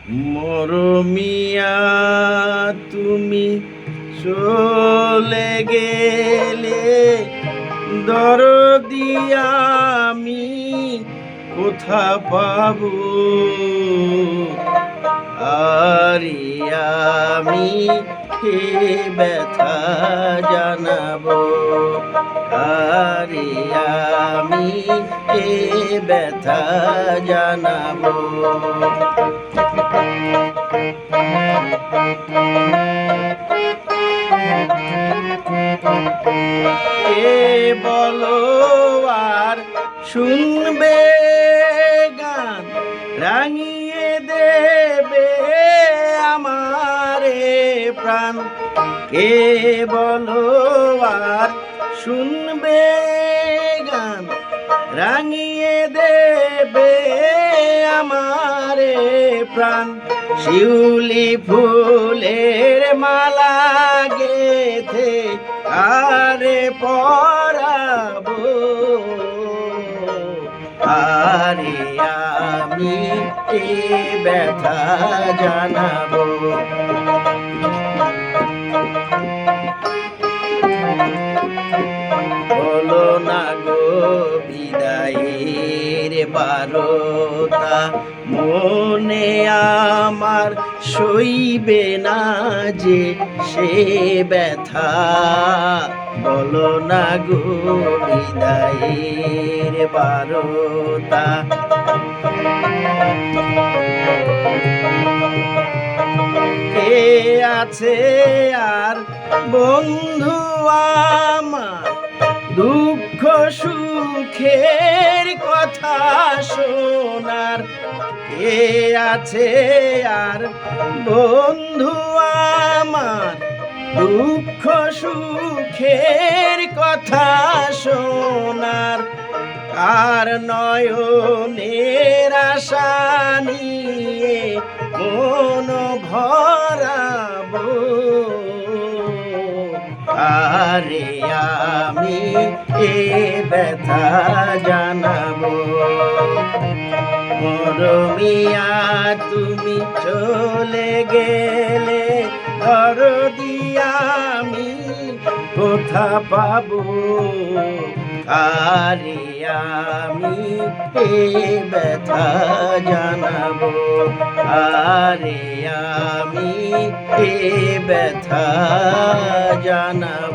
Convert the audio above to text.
মরমিয়া তুমি চলে গেলে, দরদি আমি কোথা পাবো? আরে আমি হে ব্যথা জানাবো, আরে আমি হে ব্যথা জানাবো। কে বলো আর শুনবে গান, রাঙিয়ে দেবে আমারে প্রাণ। কে বলো আর শুনবে গান, রাঙিয়ে দেবে আমারে প্রাণ। শিউলি ফুলের মালা গেথে আরে পরাবো, আরে আমি এ ব্যথা জানাবো। বলো না গো বিদায়ের বারতা, মনে আমার সইবে না যে সে ব্যথা। বলো না গো বিদায়ের বারতা। কে আছে আর বন্ধু আমার, দুঃখ সুখের কথা শোনার? কে আছে আর বন্ধু আমার, দুঃখ সুখের কথা শোনার? আর নয়নের আশা নিয়ে মন ভরাবো, আরে আমি এ ব্যথা জানাবো। মরমিয়া তুমি চলে গেলে, দরদি আমি কোথা পাবো? আরে আমি এ ব্যথা জানাবো, আরে আমি এ ব্যথা জানাবো।